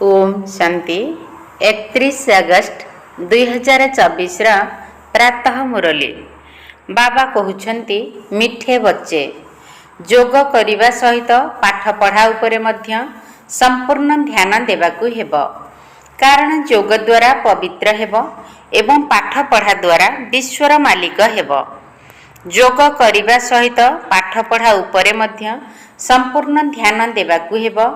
ओम शांति 31 अगस्त 2024 प्रातः मुरली बाबा कहउछंती मिठे बच्चे जोग करिबा सहित पाठ पढ़ा उपरे मध्य संपूर्ण ध्यान देबाकू हेबो कारण जोग द्वारा पवित्र हेबो एवं पाठ पढ़ा द्वारा विश्वर मालिक हेबो। जोग करिबा सहित पाठ पढ़ा उपरे मध्य संपूर्ण ध्यान देबाकू हेबो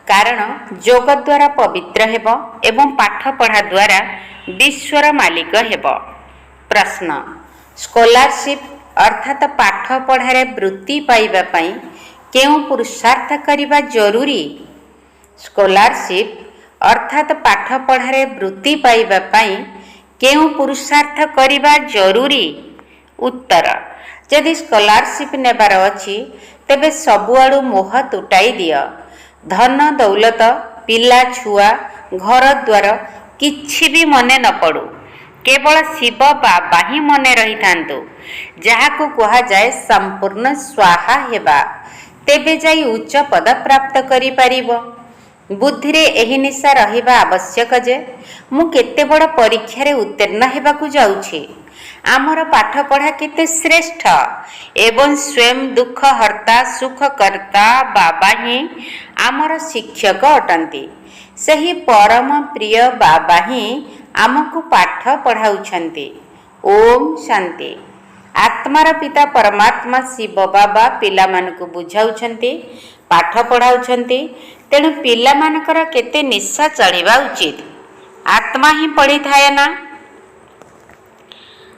कारण जोग द्वारा पवित्र हेबो एवं पाठ पढ़ा द्वारा विश्वर मालिक हेबो। प्रश्न स्कॉलरशिप अर्थात पाठ पढ़ारे वृत्ति पाइबा पई केउ पुरुषार्थ करिबा जरूरी? स्कॉलरशिप अर्थात पाठ पढ़ारे वृत्ति पाइबा पई केउ पुरुषार्थ करिबा जरूरी? उत्तर यदि स्कॉलरशिप नेबार अछि तेबे सबुआडू मोह तुटाई दियो। धन दौलत पिला छुआ घर द्वार किछि भी मने न पड़ू, केवल शिव बाबा ही मने रही थांतु जहाकू कहा जाए संपूर्ण स्वाहा हेबा, तेबे जाई उच्च पद प्राप्त करि परिबो। बुद्धि रे एही निशा रहिबा आवश्यक जे मु केते बड़ परीक्षा रे उत्तीर्ण हेबाकू जाउछि, आमर पाठ पढ़ा केते श्रेष्ठ एवं स्वयं दुख हर्ता सुख करता बाबा ही आमर शिक्षक अटंती। सही परम प्रिय बाबा ही आमको पाठ पढ़ाउछंती। ओम शांति। आत्मार पिता परमात्मा शिव बाबा पिला मानकु बुझाउछंती, पाठ पढ़ाउछंती, तेणु पिला मानकर केते निशा चढ़िबा उचित। आत्मा ही पढ़ी थाए ना,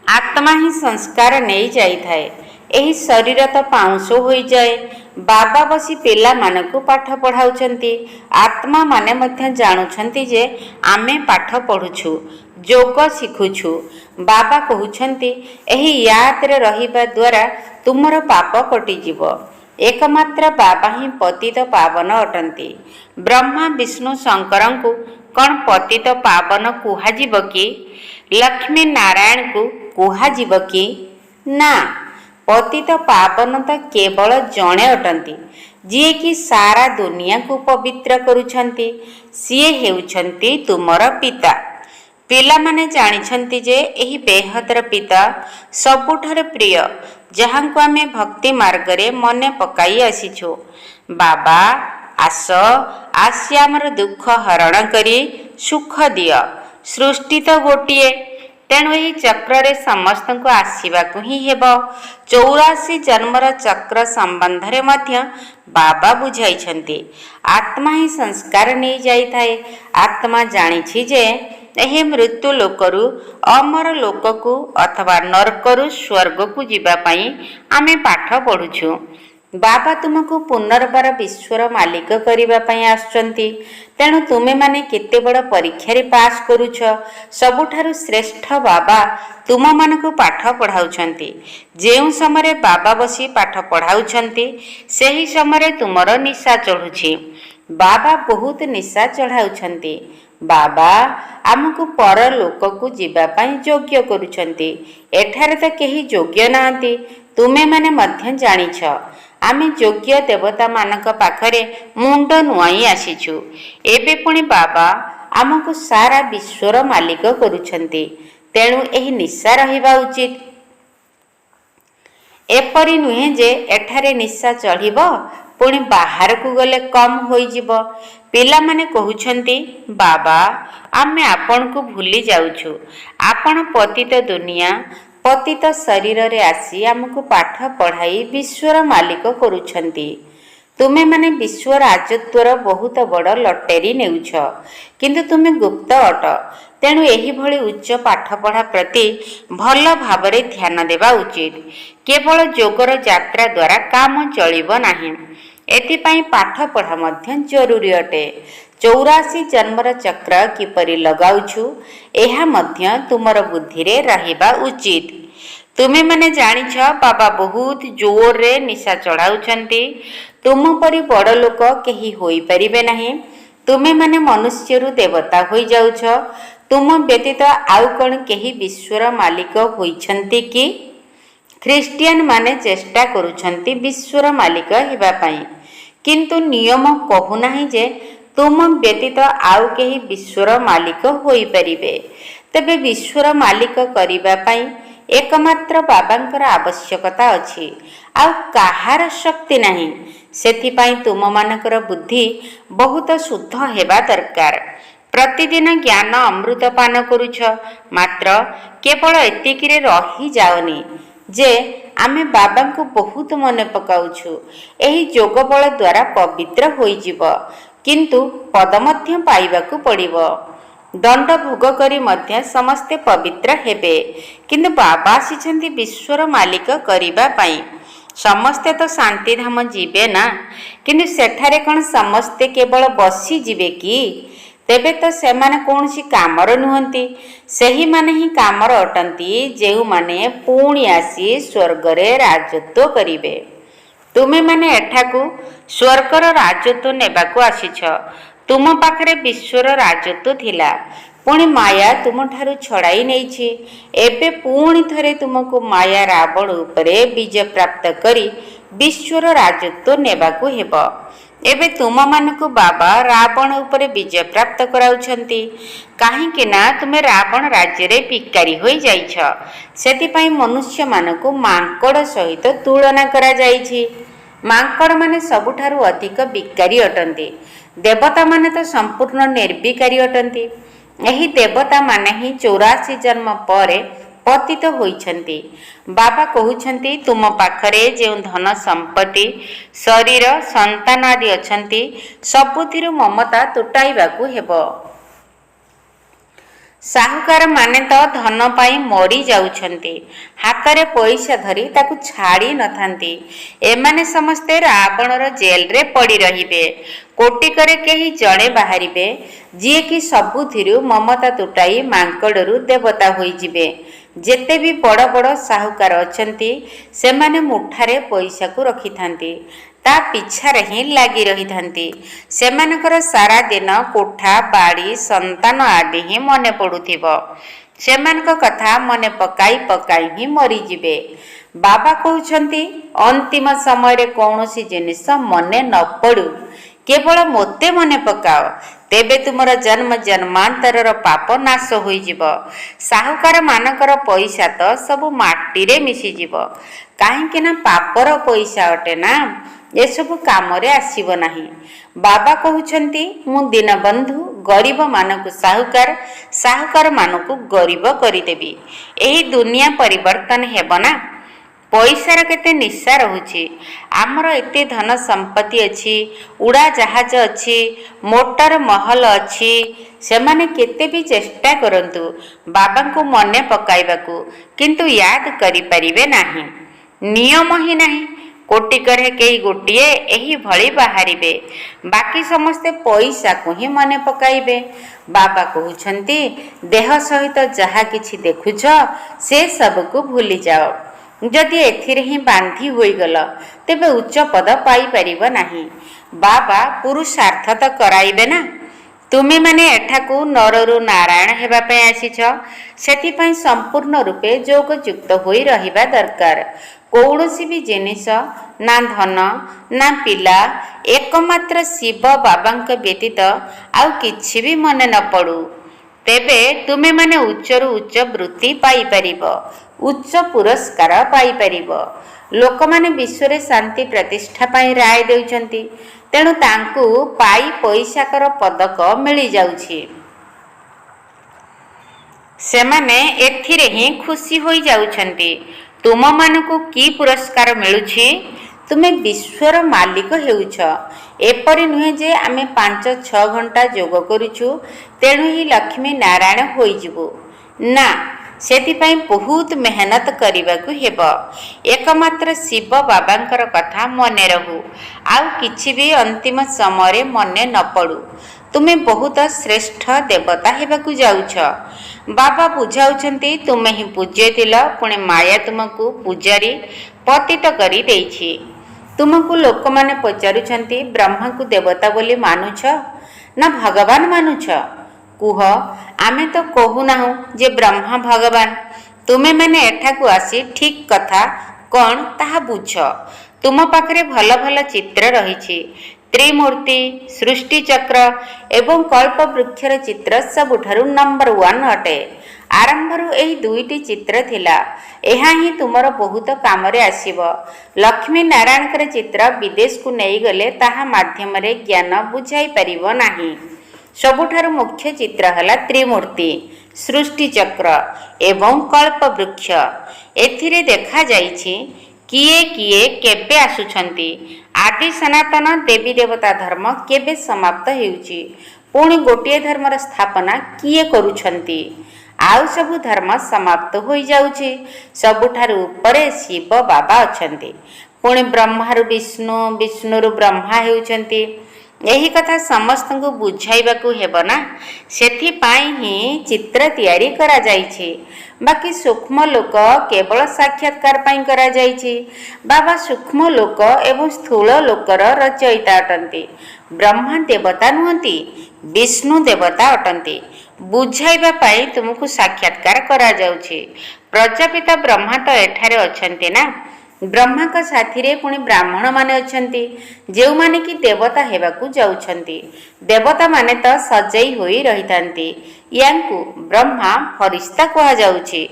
आत्मा ही संस्कार नहीं जाई थाए, एही शरीर तो पाउंस होई जाए। बाबा बसी पिला मानकु पाठ पढ़ाउछंती, आत्मा माने मध्य जानुछंती जे आमे पाठ पढ़ुछु जोग शिखुछु। बाबा कहउछंती एही याद रे रहिबा द्वारा तुमर पाप कटि जीवो। एकमात्र बाबा ही पतित पावन अटंती। ब्रह्मा विष्णु शंकरंकु कौन पतित पावन कुहा जीव कि? लक्ष्मी नारायण को कुहा जीव कि? ना, पतित पावन तो केवल जणे अटंती जी कि सारा दुनिया को पवित्र करुछंती, सीए हेउछंती तुमर पिता। पिला माने जानिछंती जे एही बेहदर पिता सबुठार प्रिय जहांको आमे भक्ति मार्ग रे मने पकाई आसीछु। बाबा आस आसी आमर दुख हरण करी सुख दियो। सृष्टि तो गोटिए, तेणु यही चक्र रे समस्त को आसीबाकू ही हेबो। 84 जन्मर चक्र संबंध रे मध्य बाबा बुझाइछंती। आत्मा ही संस्कार नहीं जाई थाए। आत्मा जानिछि जे एही मृत्यु लोकरु अमर लोककू अथवा नरकरु स्वर्ग को जीवा पई आमे पाठ पढ़ुछु। बाबा तुमको पुनर्बार विश्वर मालिक करिबा पई आछंती, तेणु तुमे माने केते बड़ परीक्षा रे पास करूछ। सबुठारु श्रेष्ठ बाबा तुम मानकु पाठ पढ़ाउछंती। जेउ समय बाबा बसी पाठ पढ़ाउछंती सेही समय तुमर निशा चढ़ुछि। बाबा बहुत निशा चढ़ाउछंती। बाबा आमको पर लोक को जीवा पई योग्य करूछंती। एठारे तो केही योग्य नांती, तुमे माने मध्य जानिछ। आमे योग्य देवता मानक पाखरे मुंड नुआई आसीछु। एबे पुणी बाबा आमको सारा विश्वर मालिक करूछंती, तेणु एही निशा रहिबा उचित। एपरि नुहे जे एठारे निशा चढ़िबो पुणी बाहर को गले कम होई जिवो। पिला माने कहउछंती बाबा आमे आपन को भूली जाउछु, आपन पतित दुनिया पतित शरीर रे आसी आमको पाठ पढ़ाई विश्वर मालिक करूछंती। तुमे माने विश्व राजत्वर बहुत बड़ लटेरी नेउछ, किंतु तुमे गुप्त अट, तेणु एही भली उच्च पाठ पढ़ा प्रति भल भावरे ध्यान देबा उचित। केवल जोगर यात्रा द्वारा काम चलिबो नाही, एथिपाई पाठ पढ़ा मध्य जरूरी अटे। 84 जन्मर चक्र किपरि लगाउछु एहा मध्य तुमर बुद्धि रे रहिबा उचित। तुमे माने जानिछ बाबा बहुत जोर रे निशा चढ़ाउछंती। तुम परि बड़ लोक केही होई परिबे नाही। तुमे माने मनुष्य रु देवता होई जाउछ। तुम व्यतीत आउ कोन केही विश्वर मालिक होइछंती कि? ख्रिस्टियन माने चेष्टा करूछंती विश्वर मालिक हेबा पई, किंतु नियम कहू नाही जे ତୁମ ବ୍ୟତୀତ ଆଉ କେହି ବିଶ୍ୱର ମାଲିକ ହୋଇପାରିବେ। ତେବେ ବିଶ୍ୱର ମାଲିକ କରିବା ପାଇଁ ଏକମାତ୍ର ବାବାଙ୍କର ଆବଶ୍ୟକତା ଅଛି, ଆଉ କାହାର ଶକ୍ତି ନାହିଁ। ସେଥିପାଇଁ ତୁମମାନଙ୍କର ବୁଦ୍ଧି ବହୁତ ଶୁଦ୍ଧ ହେବା ଦରକାର। ପ୍ରତିଦିନ ଜ୍ଞାନ ଅମୃତ ପାନ କରୁଛ, ମାତ୍ର କେବଳ ଏତିକିରେ ରହିଯାଅନି ଯେ ଆମେ ବାବାଙ୍କୁ ବହୁତ ମନେ ପକାଉଛୁ। ଏହି ଯୋଗ ବଳ ଦ୍ୱାରା ପବିତ୍ର ହୋଇଯିବ, କିନ୍ତୁ ପଦ ମଧ୍ୟ ପାଇବାକୁ ପଡ଼ିବ। ଦଣ୍ଡ ଭୋଗ କରି ମଧ୍ୟ ସମସ୍ତେ ପବିତ୍ର ହେବେ, କିନ୍ତୁ ବାବା ଆସିଛନ୍ତି ବିଶ୍ୱର ମାଲିକ କରିବା ପାଇଁ। ସମସ୍ତେ ତ ଶାନ୍ତିଧାମ ଯିବେ ନା, କିନ୍ତୁ ସେଠାରେ କ'ଣ ସମସ୍ତେ କେବଳ ବସିଯିବେ କି? ତେବେ ତ ସେମାନେ କୌଣସି କାମର ନୁହନ୍ତି। ସେହିମାନେ ହିଁ କାମର ଅଟନ୍ତି, ଯେଉଁମାନେ ପୁଣି ଆସି ସ୍ୱର୍ଗରେ ରାଜତ୍ୱ କରିବେ। ତୁମେମାନେ ଏଠାକୁ ସ୍ୱର୍ଗର ରାଜତ୍ୱ ନେବାକୁ ଆସିଛ। ତୁମ ପାଖରେ ବିଶ୍ୱର ରାଜତ୍ୱ ଥିଲା, ପୁଣି ମାୟା ତୁମଠାରୁ ଛଡ଼ାଇ ନେଇଛି। ଏବେ ପୁଣି ଥରେ ତୁମକୁ ମାୟା ରାବଣ ଉପରେ ବିଜୟ ପ୍ରାପ୍ତ କରି ବିଶ୍ୱର ରାଜତ୍ୱ ନେବାକୁ ହେବ। ଏବେ ତୁମମାନଙ୍କୁ ବାବା ରାବଣ ଉପରେ ବିଜୟ ପ୍ରାପ୍ତ କରାଉଛନ୍ତି, କାହିଁକି ନା ତୁମେ ରାବଣ ରାଜ୍ୟରେ ଭିକାରୀ ହୋଇଯାଇଛ। ସେଥିପାଇଁ ମନୁଷ୍ୟମାନଙ୍କୁ ମାଙ୍କଡ଼ ସହିତ ତୁଳନା କରାଯାଇଛି। ମାଙ୍କଡ଼ମାନେ ସବୁଠାରୁ ଅଧିକ ବିକାରୀ ଅଟନ୍ତି। ଦେବତାମାନେ ତ ସମ୍ପୂର୍ଣ୍ଣ ନିର୍ବିକାରୀ ଅଟନ୍ତି। ଏହି ଦେବତାମାନେ ହିଁ 84 ଜନ୍ମ ପରେ ପତିତ ହୋଇଛନ୍ତି। ବାବା କହୁଛନ୍ତି, ତୁମ ପାଖରେ ଯେଉଁ ଧନ ସମ୍ପତ୍ତି, ଶରୀର, ସନ୍ତାନ ଆଦି ଅଛନ୍ତି, ସବୁଥିରୁ ମମତା ତୁଟାଇବାକୁ ହେବ। ସାହୁକାରମାନେ ତ ଧନ ପାଇଁ ମରି ଯାଉଛନ୍ତି, ହାତରେ ପଇସା ଧରି ତାକୁ ଛାଡ଼ି ନଥାନ୍ତି। ଏମାନେ ସମସ୍ତେ ରାବଣର ଜେଲରେ ପଡ଼ି ରହିବେ। କୋଟିକରେ କେହି ଜଣେ ବାହାରିବେ, ଯିଏକି ସବୁଥିରୁ ମମତା ତୁଟାଇ ମାଙ୍କଡ଼ରୁ ଦେବତା ହୋଇଯିବେ। ଯେତେ ବି ବଡ଼ ବଡ଼ ସାହୁକାର ଅଛନ୍ତି, ସେମାନେ ମୁଠାରେ ପଇସାକୁ ରଖିଥାନ୍ତି, ତା ପିଛାରେ ହିଁ ଲାଗି ରହିଥାନ୍ତି। ସେମାନଙ୍କର ସାରା ଦିନ କୋଠା, ବାଡ଼ି, ସନ୍ତାନ ଆଦି ହିଁ ମନେ ପଡ଼ୁଥିବ। ସେମାନଙ୍କ କଥା ମନେ ପକାଇ ପକାଇ ହିଁ ମରିଯିବେ। ବାବା କହୁଛନ୍ତି, ଅନ୍ତିମ ସମୟରେ କୌଣସି ଜିନିଷ ମନେ ନ ପଡ଼ୁ, କେବଳ ମୋତେ ମନେ ପକାଅ, ତେବେ ତୁମର ଜନ୍ମ ଜନ୍ମାନ୍ତରର ପାପ ନାଶ ହୋଇଯିବ। ସାହୁକାରମାନଙ୍କର ପଇସା ତ ସବୁ ମାଟିରେ ମିଶିଯିବ, କାହିଁକି ନା ପାପର ପଇସା ଅଟେ ନା, ଏସବୁ କାମରେ ଆସିବ ନାହିଁ। ବାବା କହୁଛନ୍ତି, ମୁଁ ଦୀନବନ୍ଧୁ ଗରିବମାନଙ୍କୁ ସାହୁକାର, ସାହୁକାରମାନଙ୍କୁ ଗରିବ କରିଦେବି। ଏହି ଦୁନିଆ ପରିବର୍ତ୍ତନ ହେବ ନା। ପଇସାର କେତେ ନିଶା ରହୁଛି। ଆମର ଏତେ ଧନ ସମ୍ପତ୍ତି ଅଛି, ଉଡ଼ାଜାହାଜ ଅଛି, ମୋଟର ମହଲ ଅଛି। ସେମାନେ କେତେ ବି ଚେଷ୍ଟା କରନ୍ତୁ ବାବାଙ୍କୁ ମନେ ପକାଇବାକୁ, କିନ୍ତୁ ୟାଦ କରିପାରିବେ ନାହିଁ। ନିୟମ ହିଁ ନାହିଁ। କୋଟିକରେ କେହି ଗୋଟିଏ ଏହିଭଳି ବାହାରିବେ, ବାକି ସମସ୍ତେ ପଇସାକୁ ହିଁ ମନେ ପକାଇବେ। ବାବା କହୁଛନ୍ତି, ଦେହ ସହିତ ଯାହା କିଛି ଦେଖୁଛ, ସେ ସବୁକୁ ଭୁଲିଯାଅ। ଯଦି ଏଥିରେ ହିଁ ବାନ୍ଧି ହୋଇଗଲ, ତେବେ ଉଚ୍ଚ ପଦ ପାଇପାରିବ ନାହିଁ। ବାବା ପୁରୁଷାର୍ଥ ତ କରାଇବେ ନା। ତୁମେମାନେ ଏଠାକୁ ନରରୁ ନାରାୟଣ ହେବା ପାଇଁ ଆସିଛ। ସେଥିପାଇଁ ସମ୍ପୂର୍ଣ୍ଣ ରୂପେ ଯୋଗଯୁକ୍ତ ହୋଇ ରହିବା ଦରକାର। କୌଣସି ବି ଜିନିଷ, ନା ଧନ, ନା ପିଲା, ଏକମାତ୍ର ଶିବ ବାବାଙ୍କ ବ୍ୟତୀତ ଆଉ କିଛି ବି ମନେ ନ ପଡ଼ୁ। ତେବେ ତୁମେମାନେ ଉଚ୍ଚରୁ ଉଚ୍ଚ ବୃତ୍ତି ପାଇପାରିବ, ଉଚ୍ଚ ପୁରସ୍କାର ପାଇପାରିବ। ଲୋକମାନେ ବିଶ୍ୱରେ ଶାନ୍ତି ପ୍ରତିଷ୍ଠା ପାଇଁ ରାୟ ଦେଉଛନ୍ତି, ତେଣୁ ତାଙ୍କୁ ପାଇ ପଇସାକର ପଦକ ମିଳିଯାଉଛି। ସେମାନେ ଏଥିରେ ହିଁ ଖୁସି ହୋଇଯାଉଛନ୍ତି। ତୁମମାନଙ୍କୁ କି ପୁରସ୍କାର ମିଳୁଛି? ତୁମେ ବିଶ୍ୱର ମାଲିକ ହେଉଛ। ଏପରି ନୁହେଁ ଯେ ଆମେ 5-6 ଘଣ୍ଟା ଯୋଗ କରୁଛୁ, ତେଣୁ ହିଁ ଲକ୍ଷ୍ମୀ ନାରାୟଣ ହୋଇଯିବୁ। ନା, ସେଥିପାଇଁ ବହୁତ ମେହନତ କରିବାକୁ ହେବ। ଏକମାତ୍ର ଶିବ ବାବାଙ୍କର କଥା ମନେ ରହୁ, ଆଉ କିଛି ବି ଅନ୍ତିମ ସମୟରେ ମନେ ନ ପଡ଼ୁ। ତୁମେ ବହୁତ ଶ୍ରେଷ୍ଠ ଦେବତା ହେବାକୁ ଯାଉଛ। ବାବା ବୁଝାଉଛନ୍ତି, ତୁମେ ହିଁ ପୂଜ୍ୟ ଥିଲ, ପୁଣି ମାୟା ତୁମକୁ ପୂଜାରୀ ପତିତ କରି ଦେଇଛି। ତୁମକୁ ଲୋକମାନେ ପଚାରୁଛନ୍ତି, ବ୍ରହ୍ମାଙ୍କୁ ଦେବତା ବୋଲି ମାନୁଛ ନା ଭଗବାନ ମାନୁଛ? କୁହ, ଆମେ ତ କହୁନାହୁଁ ଯେ ବ୍ରହ୍ମା ଭଗବାନ। ତୁମେମାନେ ଏଠାକୁ ଆସି ଠିକ୍ କଥା କ'ଣ ତାହା ବୁଝ। ତୁମ ପାଖରେ ଭଲ ଭଲ ଚିତ୍ର ରହିଛି, त्रिमूर्ति, सृष्टिचक्र एवं कल्पवृक्षर चित्र सबुठारु नंबर 1 अटे। आरंभरू एही दुईटी चित्र थिला। एहा ही तुमर बहुत कामरे आसीब। लक्ष्मी नारायणकर चित्र विदेश को नहीं गले ताहा माध्यम रे ज्ञान बुझाई परिबो नाही। सबुठारु मुख्य चित्र हला त्रिमूर्ति, सृष्टिचक्र एवं कल्पवृक्ष। एथिरे देखा जाइछि किए किए केबे आसुछंती, आदि सनातन देवी देवता धर्म केबे समाप्त हेउछि, पुणी गोटिए धर्मर स्थापना किए करूछंती। आउ सबु धर्म समाप्त होई जाउछि। सबुठारु उपरे शिव बाबा अछंती, पुणी ब्रह्मारु विष्णु, विष्णुरु ब्रह्मा हेउछंती। एही कथा समस्त को बुझाइबाकू हेबो ना, सेथि पाई ही चित्र तैयारी करा जाइछि। बाकी सूक्ष्म लोक केवल साक्षात्कार पाई करा जाइछि। बाबा सूक्ष्म लोक एवं स्थूल लोकर रचयिता अटंती। ब्रह्मा देवता नुहंती, विष्णु देवता अटंती। बुझाइबा पाई तुमको साक्षात्कार करा जाउछि। प्रजापिता ब्रह्मा तो एठारे अछंती ना। ब्रह्मा का साथी रे पुणी ब्राह्मण माने अछंती, जेउ माने कि देवता हेबाकू जाउछंती। देवता माने तो सजई होई रहितांती। यांकू ब्रह्मा फरिश्ता कहा जाउछि।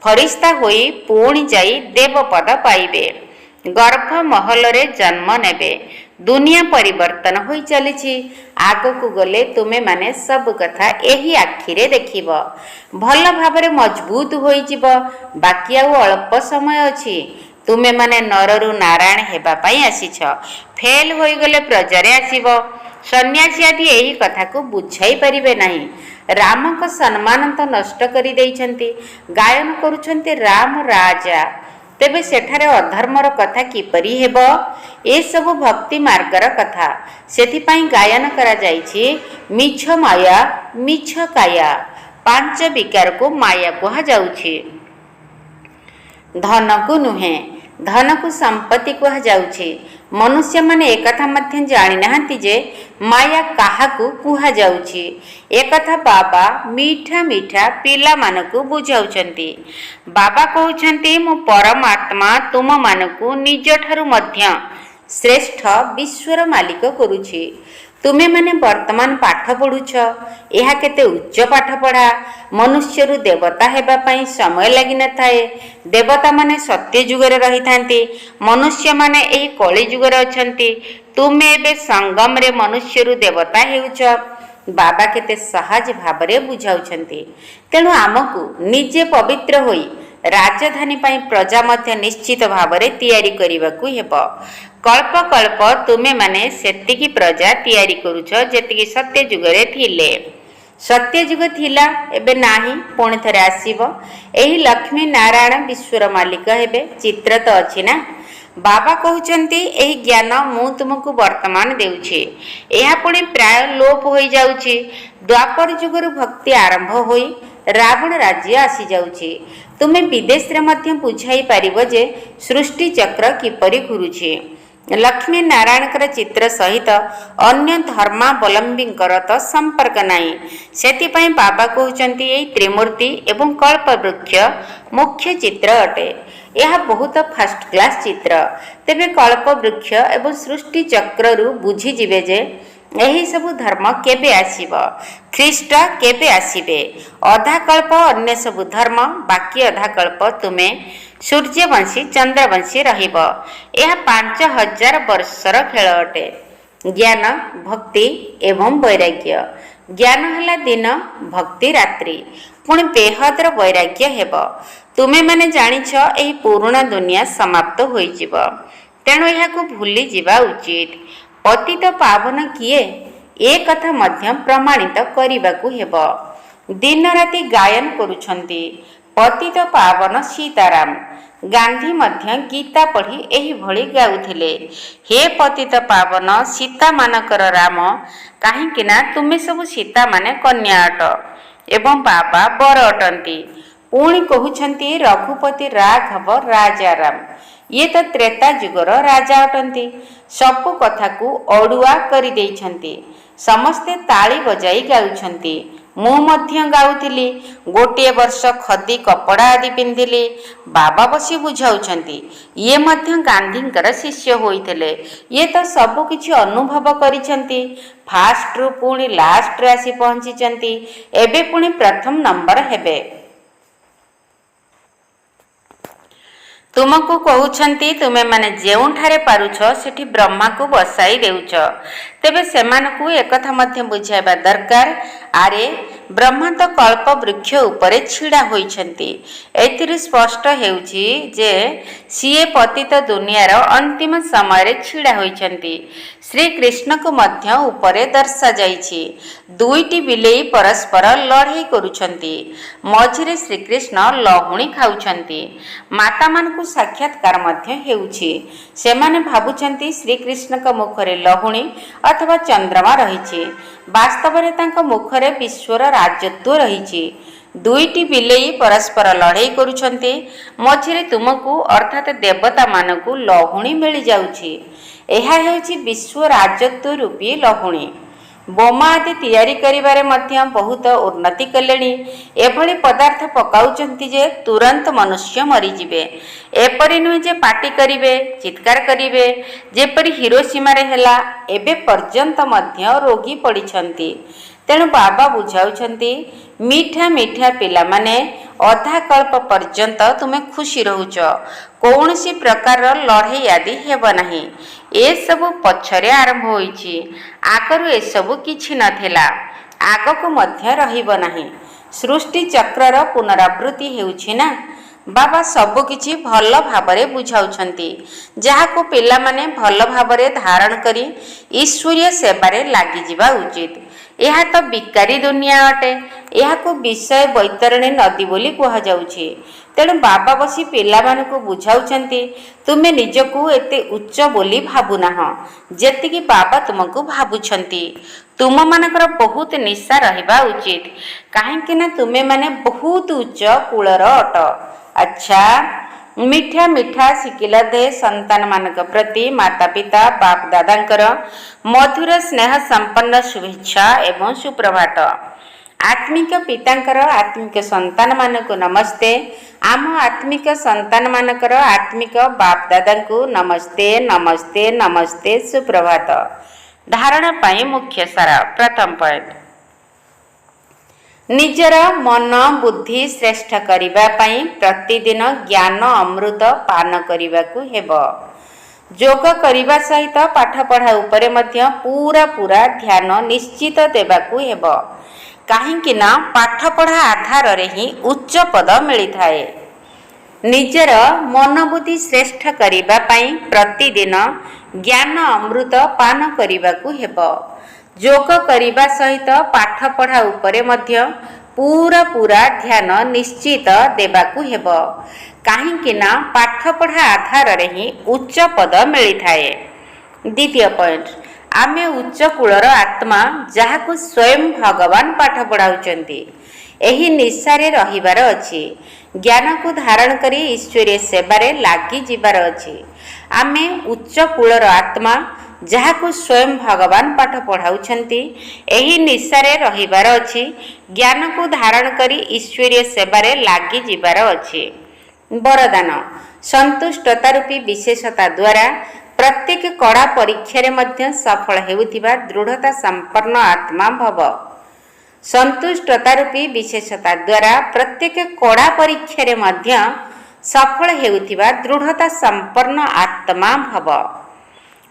फरिश्ता होई पुणी जाई देवपद पाइबे, गर्भ महल रे जन्म नेबे। दुनिया परिवर्तन होई चलीछि। आगकू गले तुमे माने सब कथा एही आखिरे देखिब। भल भाबरे मजबूत होई जिब। बाकी आउ अल्प समय अछि। तुमे माने नररु नारायण हेबा पाई आसीछ। फेल होई गले प्रजारे आसीब। सन्यासी आदि एही कथा को बुझाई परिबे नाही। राम को सम्मान तो नष्ट करी देइछंती। गायन करूछंती राम राजा। तेबे सेठारे अधर्मर कथा किपरि हेबो? ए सब भक्ति मार्गर कथा। सेथि पाई गायन करा जाइछि मिछ माया मिछ काया। पांच विकार को माया कहा जाउछि। धन को नुहे, धन को संपत्ति कहा जाउछि। मनुष्य माने एकथा मध्य जानि नाहंती जे माया काहाकू कुहा जाउछि। एकथा बाबा मीठा मीठा पिला मानकू बुझाउछंती। बाबा कहउछंती मु परमात्मा तुम मानकू निज ठारु मध्य श्रेष्ठ विश्वर मालिक करूछि। तुमे माने वर्तमान पाठ पढ़ुछ। यह केते उच्च पाठ पढ़ा। मनुष्यरु देवता हेबा पाई समय लागि न थाए। देवता माने सत्य युगरे रही थांती, मनुष्य माने एही कଳି युगरे अछंती। तुमे एबे संगम रे मनुष्यरु देवता हेउछ। बाबा केते सहज भाबरे बुझाउछंती। तेणु आमकू निजे पवित्र होई राजधानी पाई प्रजा मध्य निश्चित भाबरे तैयारी करिबाकू हेबो। कल्प कल्प तुमे माने सेतिकी प्रजा तैयारी करूछ जेतिकी सत्य युगरे थिले। सत्य युग थिला एबे नाही, पुणी थरे आसीबो। एही लक्ष्मी नारायण विश्वर मालिक हेबे। चित्र तो अछि ना। बाबा कहउछंती एही ज्ञान मु तुमको वर्तमान देउछि। एहा पुणी प्राय लोप होई जाउछि। द्वापर युगरु भक्ति आरंभ होई रावण राज्य आसी जाउछि। तुमे विदेश रे मध्य बुझाई पारिबो जे सृष्टि चक्र किपरि घुरुछि। लक्ष्मी नारायणकर चित्र सहित अन्य धर्मावलंबींकर तो संपर्क नाही। सेतिपाई बाबा कहउछंती एई त्रिमूर्ति एवं कल्पवृक्ष मुख्य चित्र अटे। यह बहुत फर्स्ट क्लास चित्र। तेबे कल्पवृक्ष एवं सृष्टि चक्ररु बुझी जिवे जे एही सबु धर्म केबे आसीब, ख्रीष्ट केबे आसीबे। अधा कल्प अन्य सबु धर्म, बाकी अधा कल्प तुमे सूर्यवंशी चंद्रवंशी रहिब। यह 5000 वर्षर खेल अटे। ज्ञान भक्ति एवं वैराग्य। ज्ञान हला दिन, भक्ति रात्रि, पुणी बेहदर वैराग्य हेब। तुमे माने जानिछ एही पुराणा दुनिया समाप्त होई जिव। तेणु एहाकू भूली जिबा उचित। पतित पावन किए ए कथा मध्य प्रमाणित करिबाकू हेब। दिन राति गायन करूछंती पतित पावन सीताराम। गांधी मध्य गीता पढ़ी एही भଳି गाउथिले, हे पतित पावन सीता मानकर राम, काहेकि ना तुमे सब सीता माने कन्या अट एवं बाबा बर अटंती। पुणी कहउछंती रघुपति राघव राजा राम। ये तो त्रेता युगर राजा अटंती। सबु कथा को अड़ुआ करि देइछंती। समस्ते ताली बजाई गाउछंती। ମୁଁ ମଧ୍ୟ ଗାଉଥିଲି। ଗୋଟିଏ ବର୍ଷ ଖଦି କପଡ଼ା ଆଦି ପିନ୍ଧିଲି। ବାବା ବସି ବୁଝାଉଛନ୍ତି। ଇଏ ମଧ୍ୟ ଗାନ୍ଧୀଙ୍କର ଶିଷ୍ୟ ହୋଇଥିଲେ। ଇଏ ତ ସବୁ କିଛି ଅନୁଭବ କରିଛନ୍ତି। ଫାଷ୍ଟରୁ ପୁଣି ଲାଷ୍ଟରେ ଆସି ପହଞ୍ଚିଛନ୍ତି। ଏବେ ପୁଣି ପ୍ରଥମ ନମ୍ବର ହେବେ। ତୁମକୁ କହୁଛନ୍ତି ତୁମେମାନେ ଯେଉଁଠାରେ ପାରୁଛ ସେଠି ବ୍ରହ୍ମାକୁ ବସାଇ ଦେଉଛ। ତେବେ ସେମାନଙ୍କୁ ଏକଥା ମଧ୍ୟ ବୁଝାଇବା ଦରକାର, ଆରେ ବ୍ରହ୍ମା ତ କଳ୍ପ ବୃକ୍ଷ ଉପରେ ଛିଡ଼ା ହୋଇଛନ୍ତି। ଏଥିରୁ ସ୍ପଷ୍ଟ ହେଉଛି ଯେ ସିଏ ପତିତ ଦୁନିଆର ଅନ୍ତିମ ସମୟରେ ଛିଡ଼ା ହୋଇଛନ୍ତି। ଶ୍ରୀକୃଷ୍ଣଙ୍କୁ ମଧ୍ୟ ଉପରେ ଦର୍ଶାଯାଇଛି। ଦୁଇଟି ବିଲେଇ ପରସ୍ପର ଲଢ଼େଇ କରୁଛନ୍ତି। ମଝିରେ ଶ୍ରୀକୃଷ୍ଣ ଲହୁଣୀ ଖାଉଛନ୍ତି। ମାତାମାନଙ୍କୁ ସାକ୍ଷାତକାର ମଧ୍ୟ ହେଉଛି। ସେମାନେ ଭାବୁଛନ୍ତି ଶ୍ରୀକୃଷ୍ଣଙ୍କ ମୁଖରେ ଲହୁଣୀ ଅଥବା ଚନ୍ଦ୍ରମା ରହିଛି। ବାସ୍ତବରେ ତାଙ୍କ ମୁଖରେ ବିଶ୍ୱର ରାଜତ୍ୱ ରହିଛି। ଦୁଇଟି ବିଲେଇ ପରସ୍ପର ଲଢ଼େଇ କରୁଛନ୍ତି। ମଝିରେ ତୁମକୁ ଅର୍ଥାତ୍ ଦେବତାମାନଙ୍କୁ ଲହୁଣୀ ମିଳିଯାଉଛି। ଏହା ହେଉଛି ବିଶ୍ୱ ରାଜତ୍ୱ ରୂପୀ ଲହୁଣୀ। ବୋମା ଆଦି ତିଆରି କରିବାରେ ମଧ୍ୟ ବହୁତ ଉନ୍ନତି କଲେଣି। ଏଭଳି ପଦାର୍ଥ ପକାଉଛନ୍ତି ଯେ ତୁରନ୍ତ ମନୁଷ୍ୟ ମରିଯିବେ। ଏପରି ନୁହେଁ ଯେ ପାଟି କରିବେ, ଚିତ୍କାର କରିବେ, ଯେପରି ହିରୋସୀମାରେ ହେଲା। ଏବେ ପର୍ଯ୍ୟନ୍ତ ମଧ୍ୟ ରୋଗୀ ପଡ଼ିଛନ୍ତି। ତେଣୁ ବାବା ବୁଝାଉଛନ୍ତି, ମିଠା ମିଠା ପିଲାମାନେ, ଅଧା କଳ୍ପ ପର୍ଯ୍ୟନ୍ତ ତୁମେ ଖୁସି ରହୁଛ। କୌଣସି ପ୍ରକାରର ଲଢ଼େଇ ଆଦି ହେବ ନାହିଁ। ଏସବୁ ପଛରେ ଆରମ୍ଭ ହୋଇଛି। ଆଗରୁ ଏସବୁ କିଛି ନଥିଲା, ଆଗକୁ ମଧ୍ୟ ରହିବ ନାହିଁ। ସୃଷ୍ଟି ଚକ୍ରର ପୁନରାବୃତ୍ତି ହେଉଛି ନା। ବାବା ସବୁକିଛି ଭଲ ଭାବରେ ବୁଝାଉଛନ୍ତି, ଯାହାକୁ ପିଲାମାନେ ଭଲ ଭାବରେ ଧାରଣ କରି ଈଶ୍ୱରୀୟ ସେବାରେ ଲାଗିଯିବା ଉଚିତ। ଏହା ତ ବିକାରୀ ଦୁନିଆ ଅଟେ। ଏହାକୁ ବିଷୟ ବୈତରଣୀ ନଦୀ ବୋଲି କୁହାଯାଉଛି। ତେଣୁ ବାବା ବସି ପିଲାମାନଙ୍କୁ ବୁଝାଉଛନ୍ତି, ତୁମେ ନିଜକୁ ଏତେ ଉଚ୍ଚ ବୋଲି ଭାବୁନାହଁ ଯେତିକି ବାବା ତୁମକୁ ଭାବୁଛନ୍ତି। ତୁମମାନଙ୍କର ବହୁତ ନିଶା ରହିବା ଉଚିତ, କାହିଁକି ନା ତୁମେମାନେ ବହୁତ ଉଚ୍ଚ କୂଳର ଅଟ। ଆଚ୍ଛା, ମିଠା ମିଠା ଶିଖିଲା ଦେ ସନ୍ତାନମାନଙ୍କ ପ୍ରତି ମାତା ପିତା ବାପ ଦାଦାଙ୍କର ମଧୁର ସ୍ନେହ ସମ୍ପନ୍ନ ଶୁଭେଚ୍ଛା ଏବଂ ସୁପ୍ରଭାତ। ଆତ୍ମିକ ପିତାଙ୍କର ଆତ୍ମିକ ସନ୍ତାନମାନଙ୍କୁ ନମସ୍ତେ। ଆମ ଆତ୍ମିକ ସନ୍ତାନମାନଙ୍କର ଆତ୍ମିକ ବାପ ଦାଦାଙ୍କୁ ନମସ୍ତେ ନମସ୍ତେ ନମସ୍ତେ, ସୁପ୍ରଭାତ। ଧାରଣା ପାଇଁ ମୁଖ୍ୟ ସାର। ପ୍ରଥମ ପଏଣ୍ଟ, ନିଜର ମନ ବୁଦ୍ଧି ଶ୍ରେଷ୍ଠ କରିବା ପାଇଁ ପ୍ରତିଦିନ ଜ୍ଞାନ ଅମୃତ ପାନ କରିବାକୁ ହେବ। ଯୋଗ କରିବା ସହିତ ପାଠପଢ଼ା ଉପରେ ମଧ୍ୟ ପୁରା ଧ୍ୟାନ ନିଶ୍ଚିତ ଦେବାକୁ ହେବ। କାହିଁକି ନା ପାଠପଢ଼ା ଆଧାରରେ ହିଁ ଉଚ୍ଚ ପଦ ମିଳିଥାଏ। ନିଜର ମନୋବୁଦ୍ଧି ଶ୍ରେଷ୍ଠ କରିବା ପାଇଁ ପ୍ରତିଦିନ ଜ୍ଞାନ ଅମୃତ ପାନ କରିବାକୁ ହେବ। ଯୋଗ କରିବା ସହିତ ପାଠପଢ଼ା ଉପରେ ମଧ୍ୟ ପୁରା ଧ୍ୟାନ ନିଶ୍ଚିତ ଦେବାକୁ ହେବ। କାହିଁକି ନା ପାଠପଢ଼ା ଆଧାରରେ ହିଁ ଉଚ୍ଚ ପଦ ମିଳିଥାଏ। ଦ୍ୱିତୀୟ ପଏଣ୍ଟ, ଆମେ ଉଚ୍ଚ କୂଳର ଆତ୍ମା, ଯାହାକୁ ସ୍ୱୟଂ ଭଗବାନ ପାଠ ପଢ଼ାଉଛନ୍ତି। ଏହି ନିଶାରେ ରହିବାର ଅଛି। ଜ୍ଞାନକୁ ଧାରଣ କରି ଈଶ୍ୱରୀୟ ସେବାରେ ଲାଗିଯିବାର ଅଛି। ଆମେ ଉଚ୍ଚ କୂଳର ଆତ୍ମା, ଯାହାକୁ ସ୍ୱୟଂ ଭଗବାନ ପାଠ ପଢ଼ାଉଛନ୍ତି। ଏହି ନିଶାରେ ରହିବାର ଅଛି। ଜ୍ଞାନକୁ ଧାରଣ କରି ଈଶ୍ୱରୀୟ ସେବାରେ ଲାଗିଯିବାର ଅଛି। ବରଦାନ, ସନ୍ତୁଷ୍ଟତା ରୂପୀ ବିଶେଷତା ଦ୍ୱାରା ପ୍ରତ୍ୟେକ କଡ଼ା ପରୀକ୍ଷାରେ ମଧ୍ୟ ସଫଳ ହେଉଥିବା ଦୃଢ଼ତା ସମ୍ପନ୍ନ ଆତ୍ମା ଭବ। ସନ୍ତୁଷ୍ଟତା ରୂପୀ ବିଶେଷତା ଦ୍ୱାରା ପ୍ରତ୍ୟେକ କଡ଼ା ପରୀକ୍ଷାରେ ମଧ୍ୟ ସଫଳ ହେଉଥିବା ଦୃଢ଼ତା ସମ୍ପନ୍ନ ଆତ୍ମା ଭବ।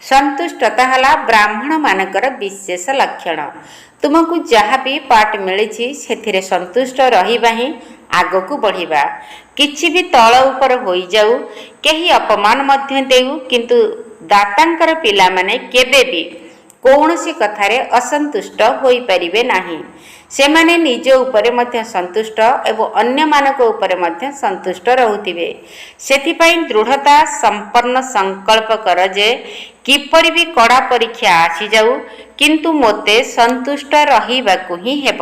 ସନ୍ତୁଷ୍ଟତା ହେଲା ବ୍ରାହ୍ମଣମାନଙ୍କର ବିଶେଷ ଲକ୍ଷଣ। ତୁମକୁ ଯାହା ବି ପାଠ ମିଳିଛି ସେଥିରେ ସନ୍ତୁଷ୍ଟ ରହିବା ହିଁ ଆଗକୁ ବଢ଼ିବା। କିଛି ବି ତଳ ଉପର ହୋଇଯାଉ, କେହି ଅପମାନ ମଧ୍ୟ ଦେଉ, କିନ୍ତୁ ଦାତାଙ୍କର ପିଲାମାନେ କେବେ ବି କୌଣସି କଥାରେ ଅସନ୍ତୁଷ୍ଟ ହୋଇପାରିବେ ନାହିଁ। ସେମାନେ ନିଜ ଉପରେ ମଧ୍ୟ ସନ୍ତୁଷ୍ଟ ଏବଂ ଅନ୍ୟମାନଙ୍କ ଉପରେ ମଧ୍ୟ ସନ୍ତୁଷ୍ଟ ରହୁଥିବେ। ସେଥିପାଇଁ ଦୃଢ଼ତା ସମ୍ପନ୍ନ ସଂକଳ୍ପ କର ଯେ କିପରି ବି କଡ଼ା ପରୀକ୍ଷା ଆସିଯାଉ, କିନ୍ତୁ ମୋତେ ସନ୍ତୁଷ୍ଟ ରହିବାକୁ ହିଁ ହେବ।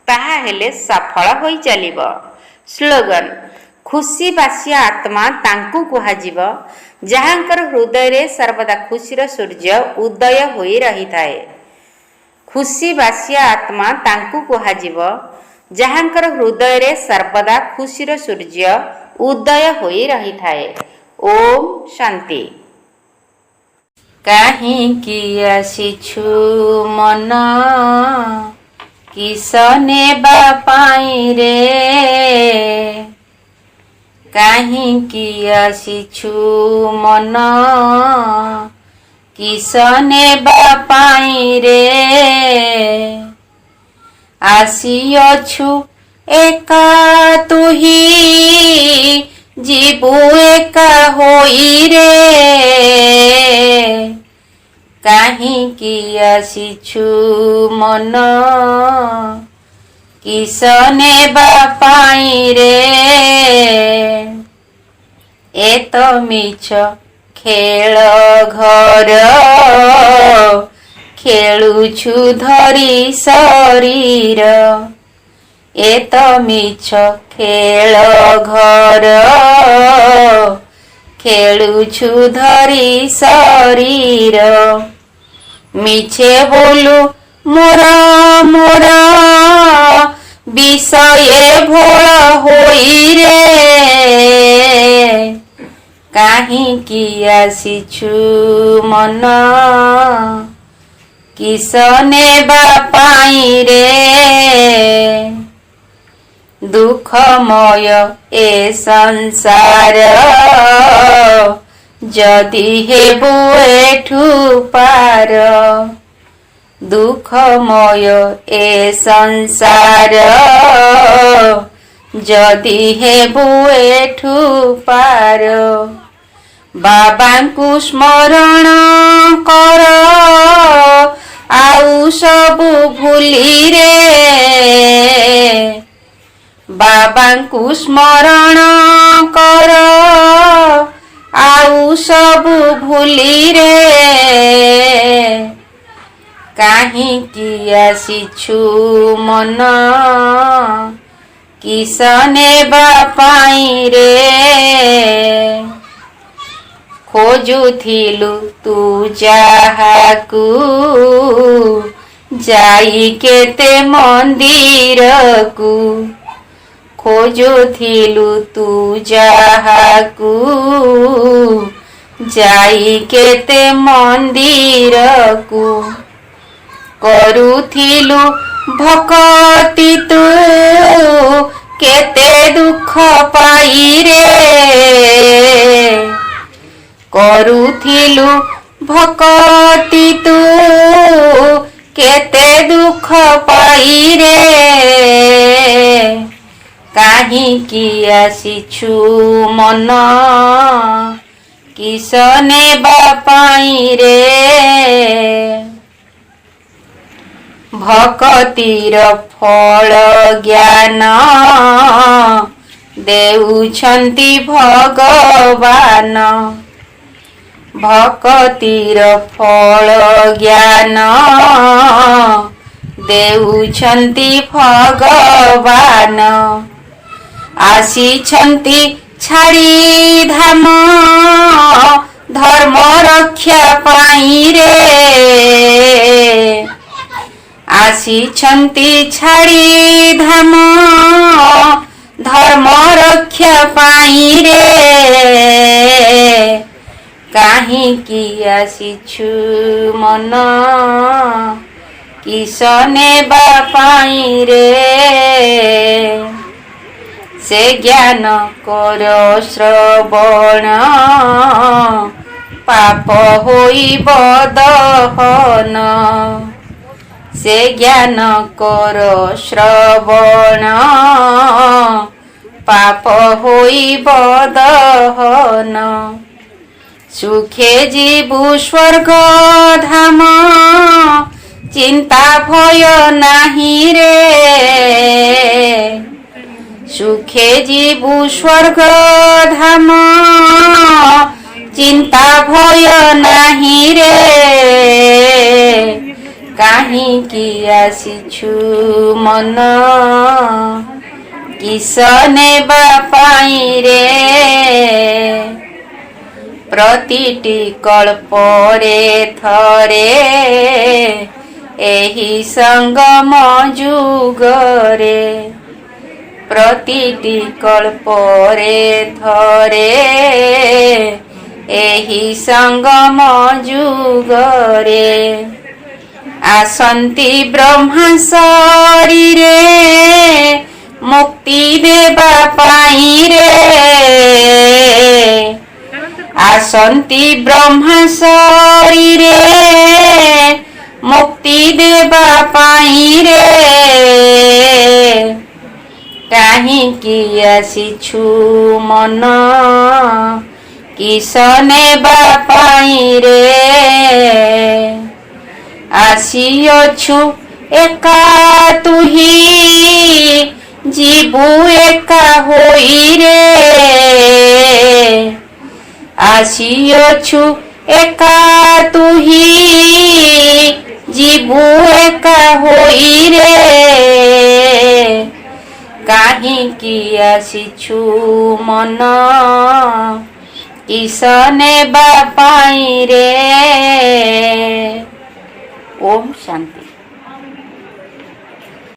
ତାହା ହେଲେ ସଫଳ ହୋଇ ଚାଲିବ। ସ୍ଲୋଗାନ, ଖୁସି ବାସିଆ ଆତ୍ମା ତାଙ୍କୁ କୁହାଯିବ ଯାହାଙ୍କର ହୃଦୟରେ ସର୍ବଦା ଖୁସିର ସୂର୍ଯ୍ୟ ଉଦୟ ହୋଇ ରହିଥାଏ। ଖୁସିବାସିଆ ଆତ୍ମା ତାଙ୍କୁ କୁହାଯିବ, ଯାହାଙ୍କର ହୃଦୟରେ ସର୍ବଦା ଖୁସିର ସୂର୍ଯ୍ୟ ଉଦୟ ହୋଇ ରହିଥାଏ। ଓମ୍ ଶାନ୍ତି। କାହିଁକି ଆସିଛୁ ମନ, କିସ ନେବା ପାଇଁ ରେ? କାହିଁକି ଆସିଛୁ ମନ, କିସ ନେବା ପାଇଁ ରେ? ଆସିଅଛୁ ଏକା ତୁହି, ଯିବୁ ଏକା ହୋଇ ରେ। କାହିଁକି ଆସିଛୁ ମନ, କିସ ନେବା ପାଇଁ ରେ? ଏ ତ ମିଛ ଖେଳ ଘର, ଖେଳୁଛୁ ଧରି ଶରୀର। ଏ ତ ମିଛ ଖେଳ ଘର, ଖେଳୁଛୁ ଧରି ଶରୀର। ମିଛେ ବୋଲୁ ମୋର ମୋର, ବିଷୟେ ଭୋଳ ହୋଇ ରେ। କାହିଁକି ଆସିଛୁ ମନ, କିସ ନେବା ପାଇଁ ରେ? ଦୁଃଖମୟ ଏ ସଂସାର, ଯଦି ହେବୁ ଏଠୁ ପାର। ଦୁଃଖମୟ ଏ ସଂସାର, ଯଦି ହେବୁ ଏଠୁ ପାର। ବାବାଙ୍କୁ ସ୍ମରଣ କର, ଆଉ ସବୁ ଭୁଲି ରେ। ବାବାଙ୍କୁ ସ୍ମରଣ କର, ଆଉ ସବୁ ଭୁଲି ରେ। କାହିଁକି ଆସିଛୁ ମନ, କିସ ନେବା ପାଇଁ ରେ? ଖୋଜୁଥିଲୁ ତୁ ଯାହାକୁ, ଯାଇ କେତେ ମନ୍ଦିରକୁ। ଖୋଜୁଥିଲୁ ତୁ ଯାହାକୁ, ଯାଇ କେତେ ମନ୍ଦିରକୁ। କରୁଥିଲୁ ଭକତି ତୁ, କେତେ ଦୁଃଖ ପାଇ ରେ। କରୁଥିଲୁ ଭକତି ତୁ, କେତେ ଦୁଃଖ ପାଇ ରେ। କାହିଁକି ଆସିଛୁ ମନ, କିସ ନେବା ପାଇଁ ରେ? ଭକତିର ଫଳ ଜ୍ଞାନ, ଦେଉଛନ୍ତି ଭଗବାନ। ଭକତିର ଫଳ ଜ୍ଞାନ, ଦେଉଛନ୍ତି ଭଗବାନ। ଆସିଛନ୍ତି ଛାଡ଼ି ଧାମ, ଧର୍ମ ରକ୍ଷା ପାଇଁ ରେ। ଆସିଛନ୍ତି ଛାଡ଼ି ଧାମ, ଧର୍ମ ରକ୍ଷା ପାଇଁ ରେ। କାହିଁକି ଆସିଛୁ ମନ, କିସ ନେବା ପାଇଁ ରେ? ସେ ଜ୍ଞାନ କର ଶ୍ରବଣ, ପାପ ହୋଇବ ଦହନ। ସେ ଜ୍ଞାନ କର ଶ୍ରବଣ, ପାପ ହୋଇବ ଦହନ। ସୁଖେ ଯିବୁ ସ୍ୱର୍ଗ ଧାମ, ଚିନ୍ତା ଭୟ ନାହିଁ ରେ। ସୁଖେ ଯିବୁ ସ୍ୱର୍ଗ ଧାମ, ଚିନ୍ତା ଭୟ ନାହିଁ ରେ। କାହିଁକି ଆସିଛୁ ମନ, କିସ ନେବା ପାଇଁ ରେ? ପ୍ରତିଟି କଳ୍ପରେ ଥରେ, ଏହି ସଙ୍ଗମ ଯୁଗରେ ପ୍ରତିଟି କଳ୍ପରେ ଥରେ ଏହି ସଙ୍ଗମ ଯୁଗରେ ଆସନ୍ତି ବ୍ରହ୍ମା ଶରୀରେ ମୁକ୍ତି ଦେବା ପାଇଁ ରେ ଆସନ୍ତି ବ୍ରହ୍ମା ଶରୀରେ ମୁକ୍ତି ଦେବା ପାଇଁ ରେ କାହିଁକି ଆସିଛୁ ମନ କିସ ନେବା ପାଇଁ ରେ ଆସିଅଛୁ ଏକା ତୁହି ଯିବୁ ଏକା ହୋଇ ରେ ଆସିଅଛୁ ଏକା ତୁହି ଯିବୁ ଏକା ହୋଇ ରେ କାହିଁକି ଆସିଛୁ ମନ କିସ ନେବା ପାଇଁ ରେ। ଓମ୍ ଶାନ୍ତି।